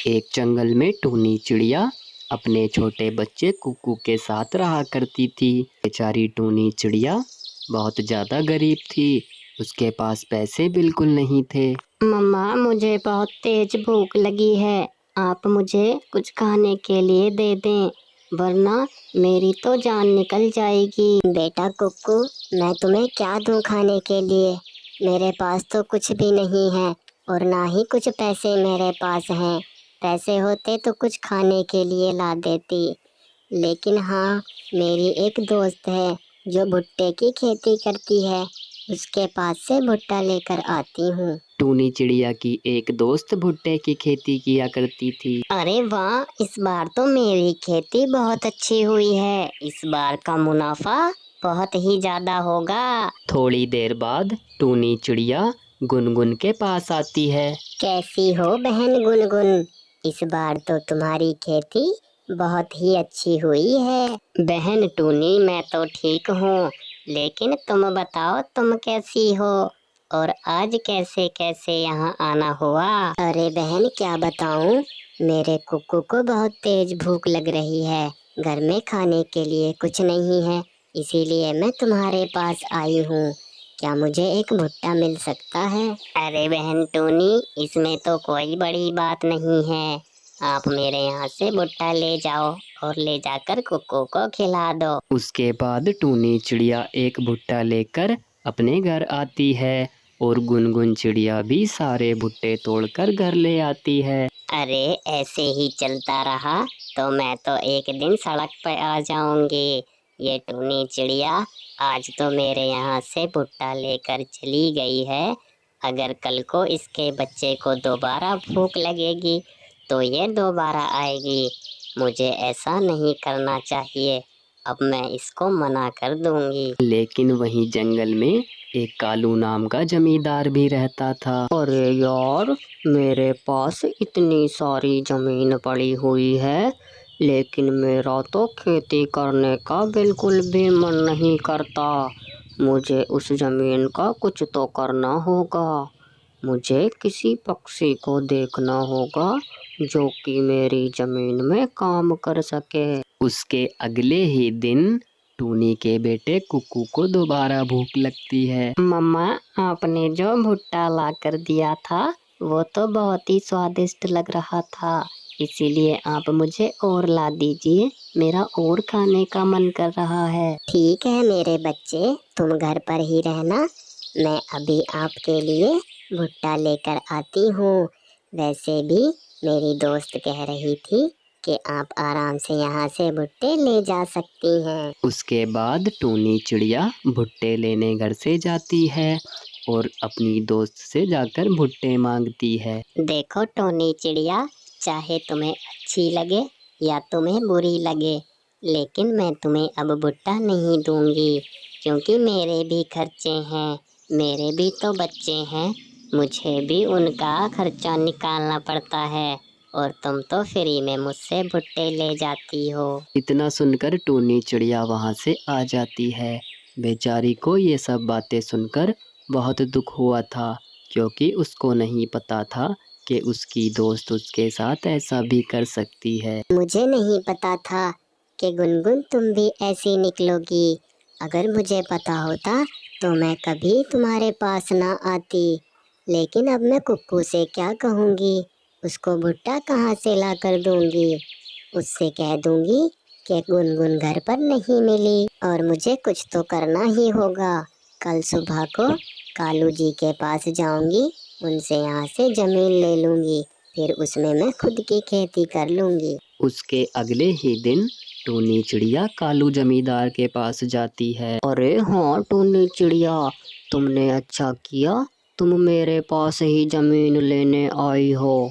एक जंगल में टूनी चिड़िया अपने छोटे बच्चे कुकू के साथ रहा करती थी। बेचारी टूनी चिड़िया बहुत ज़्यादा गरीब थी, उसके पास पैसे बिल्कुल नहीं थे। मम्मा, मुझे बहुत तेज भूख लगी है, आप मुझे कुछ खाने के लिए दे दें, वरना मेरी तो जान निकल जाएगी। बेटा कुक्कू, मैं तुम्हें क्या दूं खाने के लिए? मेरे पास तो कुछ भी नहीं है और ना ही कुछ पैसे मेरे पास हैं। पैसे होते तो कुछ खाने के लिए ला देती। लेकिन हाँ, मेरी एक दोस्त है जो भुट्टे की खेती करती है, उसके पास से भुट्टा लेकर आती हूँ। टूनी चिड़िया की एक दोस्त भुट्टे की खेती किया करती थी। अरे वाह, इस बार तो मेरी खेती बहुत अच्छी हुई है, इस बार का मुनाफा बहुत ही ज्यादा होगा। थोड़ी देर बाद टूनी चिड़िया गुनगुन के पास आती है। कैसी हो बहन गुनगुन? इस बार तो तुम्हारी खेती बहुत ही अच्छी हुई है। बहन टूनी, मैं तो ठीक हूँ, लेकिन तुम बताओ तुम कैसी हो और आज कैसे कैसे यहाँ आना हुआ? अरे बहन, क्या बताऊँ, मेरे कुक्कू को बहुत तेज भूख लग रही है, घर में खाने के लिए कुछ नहीं है, इसीलिए मैं तुम्हारे पास आई हूँ। क्या मुझे एक भुट्टा मिल सकता है? अरे बहन टूनी, इसमें तो कोई बड़ी बात नहीं है, आप मेरे यहाँ से भुट्टा ले जाओ और ले जाकर कुक्कू को खिला दो। उसके बाद टूनी चिड़िया एक भुट्टा लेकर अपने घर आती है और गुनगुन चिड़िया भी सारे भुट्टे तोड़कर घर ले आती है। अरे ऐसे ही चलता रहा तो मैं तो एक दिन सड़क पर आ जाऊंगी। ये टूनी चिड़िया आज तो मेरे यहाँ से भुट्टा लेकर चली गई है, अगर कल को इसके बच्चे को दोबारा भूख लगेगी तो ये दोबारा आएगी। मुझे ऐसा नहीं करना चाहिए, अब मैं इसको मना कर दूंगी। लेकिन वहीं जंगल में एक कालू नाम का जमींदार भी रहता था। अरे यार, मेरे पास इतनी सारी जमीन पड़ी हुई है, लेकिन मेरा तो खेती करने का बिल्कुल भी मन नहीं करता। मुझे उस जमीन का कुछ तो करना होगा। मुझे किसी पक्षी को देखना होगा जो कि मेरी जमीन में काम कर सके। उसके अगले ही दिन टूनी के बेटे कुकू को दोबारा भूख लगती है। मम्मा, आपने जो भुट्टा ला कर दिया था वो तो बहुत ही स्वादिष्ट लग रहा था, इसीलिए आप मुझे और ला दीजिए, मेरा और खाने का मन कर रहा है। ठीक है मेरे बच्चे, तुम घर पर ही रहना, मैं अभी आपके लिए भुट्टा लेकर आती हूँ। वैसे भी मेरी दोस्त कह रही थी कि आप आराम से यहाँ से भुट्टे ले जा सकती हैं। उसके बाद टूनी चिड़िया भुट्टे लेने घर से जाती है और अपनी दोस्त से जाकर भुट्टे मांगती है। देखो टोनी चिड़िया, चाहे तुम्हें अच्छी लगे या तुम्हें बुरी लगे, लेकिन मैं तुम्हें अब भुट्टा नहीं दूंगी, क्योंकि मेरे भी खर्चे हैं, मेरे भी तो बच्चे हैं, मुझे भी उनका खर्चा निकालना पड़ता है, और तुम तो फ्री में मुझसे भुट्टे ले जाती हो। इतना सुनकर टूनी चिड़िया वहाँ से आ जाती है। बेचारी को ये सब बातें सुनकर बहुत दुख हुआ था, क्योंकि उसको नहीं पता था कि उसकी दोस्त उसके साथ ऐसा भी कर सकती है। मुझे नहीं पता था कि गुनगुन तुम भी ऐसी निकलोगी। अगर मुझे पता होता तो मैं कभी तुम्हारे पास ना आती। लेकिन अब मैं कुक्कू से क्या कहूँगी, उसको भुट्टा कहाँ से ला कर दूंगी? उससे कह दूंगी कि गुनगुन घर पर नहीं मिली और मुझे कुछ तो करना ही होगा। कल सुबह को कालू जी के पास जाऊंगी, उनसे यहाँ से जमीन ले लूंगी, फिर उसमें मैं खुद की खेती कर लूंगी। उसके अगले ही दिन टूनी चिड़िया कालू जमींदार के पास जाती है। अरे हाँ टूनी चिड़िया, तुमने अच्छा किया, तुम मेरे पास ही जमीन लेने आई हो।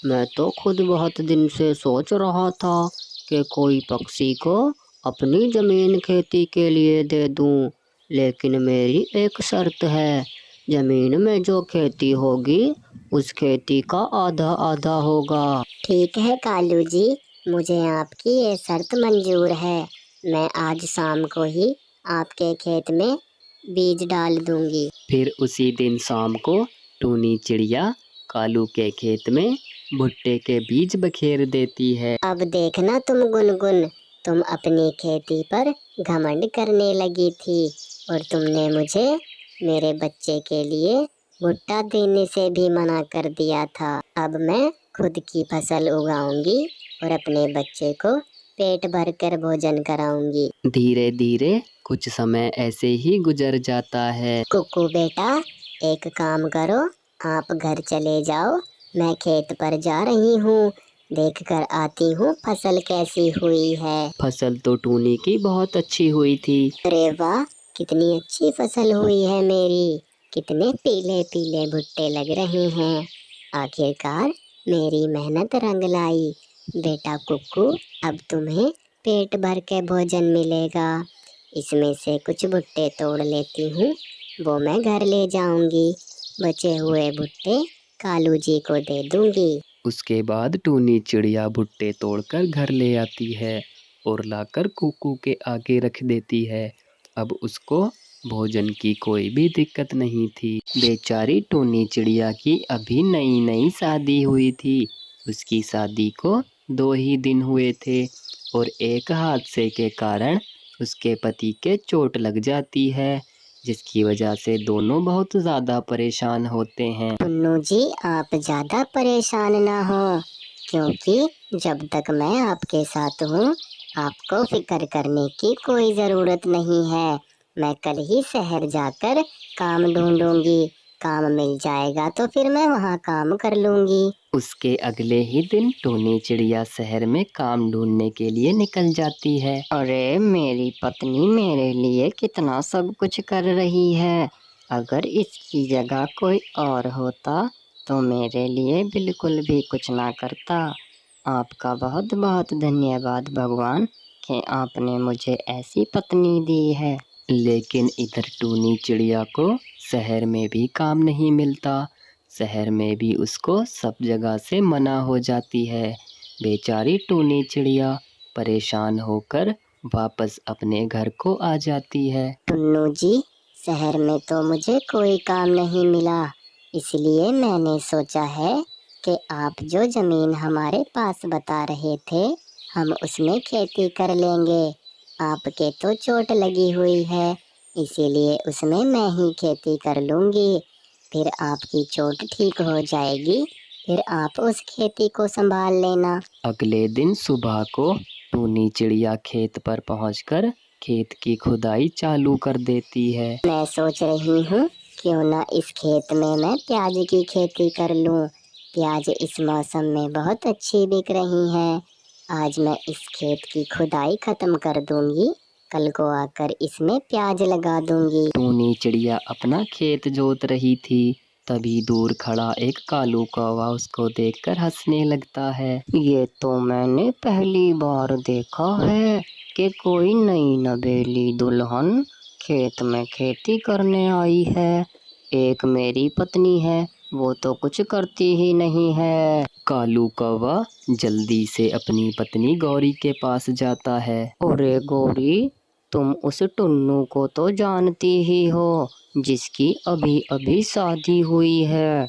मैं तो खुद बहुत दिन से सोच रहा था कि कोई पक्षी को अपनी जमीन खेती के लिए दे दूं, लेकिन मेरी एक शर्त है, जमीन में जो खेती होगी उस खेती का आधा आधा होगा। ठीक है कालू जी, मुझे आपकी ये शर्त मंजूर है। मैं आज शाम को ही आपके खेत में बीज डाल दूंगी। फिर उसी दिन शाम को टूनी चिड़िया कालू के खेत में भुट्टे के बीज बखेर देती है। अब देखना तुम गुनगुन, तुम अपनी खेती पर घमंड करने लगी थी और तुमने मुझे मेरे बच्चे के लिए भुट्टा देने से भी मना कर दिया था। अब मैं खुद की फसल उगाऊंगी और अपने बच्चे को पेट भर कर भोजन कराऊंगी। धीरे धीरे कुछ समय ऐसे ही गुजर जाता है। कुकू बेटा, एक काम करो, आप घर चले जाओ, मैं खेत पर जा रही हूँ, देख कर आती हूँ फसल कैसी हुई है। फसल तो टूनी की बहुत अच्छी हुई थी। अरे वाह, कितनी अच्छी फसल हुई है मेरी, कितने पीले पीले भुट्टे लग रहे हैं। आखिरकार मेरी मेहनत रंग लाई। बेटा कुक्कू, अब तुम्हें पेट भर के भोजन मिलेगा। इसमें से कुछ भुट्टे तोड़ लेती हूँ, वो मैं घर ले जाऊंगी। बचे हुए भुट्टे कालू जी को दे दूंगी। उसके बाद टूनी चिड़िया भुट्टे तोड़कर घर ले आती है और लाकर कुकू के आगे रख देती है। अब उसको भोजन की कोई भी दिक्कत नहीं थी। बेचारी टूनी चिड़िया की अभी नई नई शादी हुई थी। उसकी शादी को 2 ही दिन हुए थे और एक हादसे के कारण उसके पति के चोट लग जाती है, जिसकी वजह से दोनों बहुत ज़्यादा परेशान होते हैं। टुन्नू जी, आप ज्यादा परेशान ना हो, क्योंकि जब तक मैं आपके साथ हूँ आपको फिक्र करने की कोई जरूरत नहीं है। मैं कल ही शहर जाकर काम ढूंढूंगी, काम मिल जाएगा तो फिर मैं वहाँ काम कर लूंगी। उसके अगले ही दिन टूनी चिड़िया शहर में काम ढूंढने के लिए निकल जाती है। अरे मेरी पत्नी मेरे लिए कितना सब कुछ कर रही है, अगर इसकी जगह कोई और होता तो मेरे लिए बिल्कुल भी कुछ ना करता। आपका बहुत बहुत धन्यवाद भगवान कि आपने मुझे ऐसी पत्नी दी है। लेकिन इधर टूनी चिड़िया को शहर में भी काम नहीं मिलता। शहर में भी उसको सब जगह से मना हो जाती है। बेचारी टूनी चिड़िया परेशान होकर वापस अपने घर को आ जाती है। टुन्नू जी, शहर में तो मुझे कोई काम नहीं मिला, इसलिए मैंने सोचा है कि आप जो जमीन हमारे पास बता रहे थे हम उसमें खेती कर लेंगे। आपके तो चोट लगी हुई है, इसीलिए उसमें मैं ही खेती कर लूंगी। फिर आपकी चोट ठीक हो जाएगी, फिर आप उस खेती को संभाल लेना। अगले दिन सुबह को टूनी चिड़िया खेत पर पहुंचकर खेत की खुदाई चालू कर देती है। मैं सोच रही हूँ क्यों ना इस खेत में मैं प्याज की खेती कर लूँ। प्याज इस मौसम में बहुत अच्छी बिक रही हैं। आज मैं इस खेत की खुदाई खत्म कर दूंगी, कल को आकर इसमें प्याज लगा दूंगी। टूनी चिड़िया अपना खेत जोत रही थी, तभी दूर खड़ा एक कालू कौवा उसको देखकर हंसने लगता है। ये तो मैंने पहली बार देखा है कि कोई नई नवेली दुल्हन खेत में खेती करने आई है। एक मेरी पत्नी है, वो तो कुछ करती ही नहीं है। कालू कौवा जल्दी से अपनी पत्नी गौरी के पास जाता है। अरे गौरी, तुम उस टुन्नू को तो जानती ही हो जिसकी अभी अभी शादी हुई है।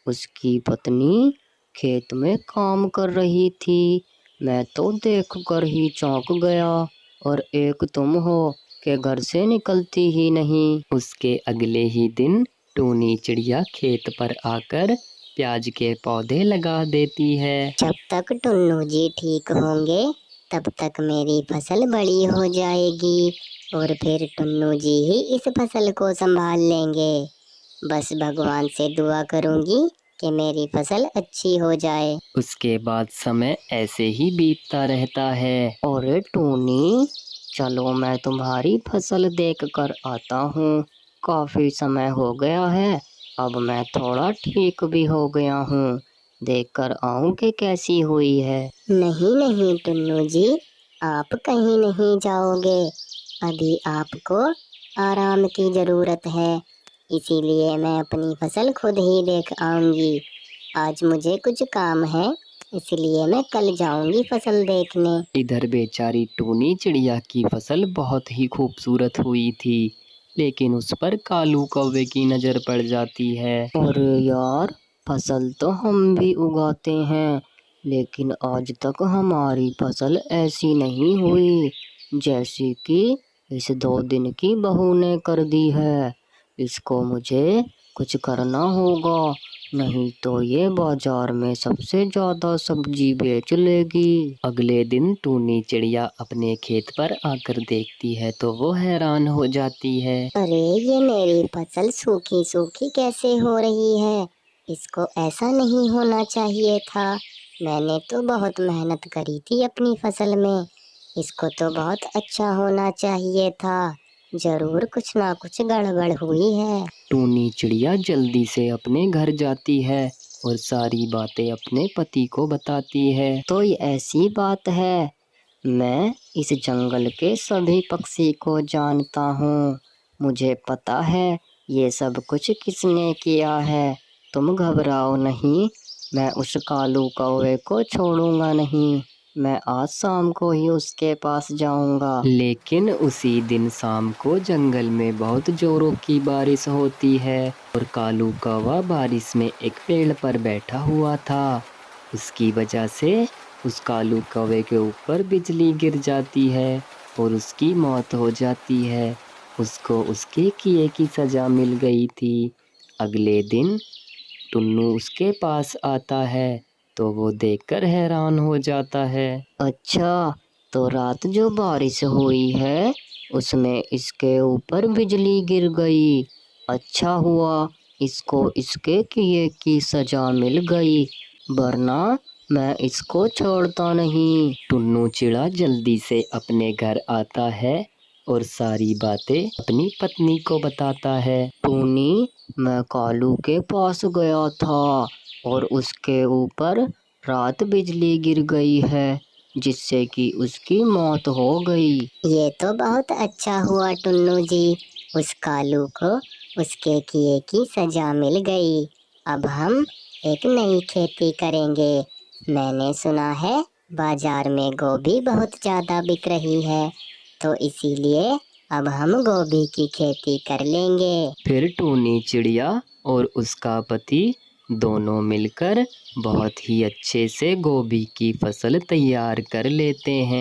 उसकी पत्नी खेत में काम कर रही थी, मैं तो देखकर ही चौंक गया। और एक तुम हो कि घर से निकलती ही नहीं। उसके अगले ही दिन टूनी चिड़िया खेत पर आकर प्याज के पौधे लगा देती है। जब तक टुन्नू जी ठीक होंगे तब तक मेरी फसल बड़ी हो जाएगी और फिर टुन्नू जी ही इस फसल को संभाल लेंगे। बस भगवान से दुआ करूंगी कि मेरी फसल अच्छी हो जाए। उसके बाद समय ऐसे ही बीतता रहता है। अरे टूनी, चलो मैं तुम्हारी फसल देख कर आता हूँ। काफी समय हो गया है, अब मैं थोड़ा ठीक भी हो गया हूँ, देख कर आऊँ कि कैसी हुई है। नहीं नहीं टुन्नू जी, आप कहीं नहीं जाओगे, अभी आपको आराम की जरूरत है, इसीलिए मैं अपनी फसल खुद ही देख आऊंगी। आज मुझे कुछ काम है, इसलिए मैं कल जाऊंगी फसल देखने। इधर बेचारी टूनी चिड़िया की फसल बहुत ही खूबसूरत हुई थी, लेकिन उस पर कालू कौवे की नज़र पड़ जाती है। अरे यार, फसल तो हम भी उगाते हैं, लेकिन आज तक हमारी फसल ऐसी नहीं हुई जैसी कि इस 2 दिन की बहू ने कर दी है। इसको मुझे कुछ करना होगा, नहीं तो ये बाजार में सबसे ज्यादा सब्जी बेच लेगी। अगले दिन टूनी चिड़िया अपने खेत पर आकर देखती है तो वो हैरान हो जाती है। अरे ये मेरी फसल सूखी सूखी कैसे हो रही है? इसको ऐसा नहीं होना चाहिए था। मैंने तो बहुत मेहनत करी थी अपनी फसल में। इसको तो बहुत अच्छा होना चाहिए था। जरूर कुछ ना कुछ गड़बड़ हुई है। टूनी चिड़िया जल्दी से अपने घर जाती है और सारी बातें अपने पति को बताती है। तो ये ऐसी बात है, मैं इस जंगल के सभी पक्षी को जानता हूँ। मुझे पता है ये सब कुछ किसने किया है। तुम घबराओ नहीं, मैं उस कालू कौवे को छोड़ूंगा नहीं। मैं आज शाम को ही उसके पास जाऊंगा। लेकिन उसी दिन शाम को जंगल में बहुत जोरों की बारिश होती है और कालू कौवा बारिश में एक पेड़ पर बैठा हुआ था। उसकी वजह से उस कालू कौवे के ऊपर बिजली गिर जाती है और उसकी मौत हो जाती है। उसको उसके किए की सजा मिल गई थी। अगले दिन टुन्नू उसके पास आता है तो वो देखकर हैरान हो जाता है। अच्छा, तो रात जो बारिश हुई है उसमें इसके ऊपर बिजली गिर गई। अच्छा हुआ इसको इसके किए की सजा मिल गई, वरना मैं इसको छोड़ता नहीं। टुन्नू चिड़ा जल्दी से अपने घर आता है और सारी बातें अपनी पत्नी को बताता है। टूनी, मैं कालू के पास गया था और उसके ऊपर रात बिजली गिर गई है जिससे कि उसकी मौत हो गई। ये तो बहुत अच्छा हुआ टुन्नू जी। उस कालू को उसके किए की सजा मिल गई। अब हम एक नई खेती करेंगे। मैंने सुना है बाजार में गोभी बहुत ज्यादा बिक रही है, तो इसीलिए अब हम गोभी की खेती कर लेंगे। फिर टूनी चिड़िया और उसका पति दोनों मिलकर बहुत ही अच्छे से गोभी की फसल तैयार कर लेते हैं।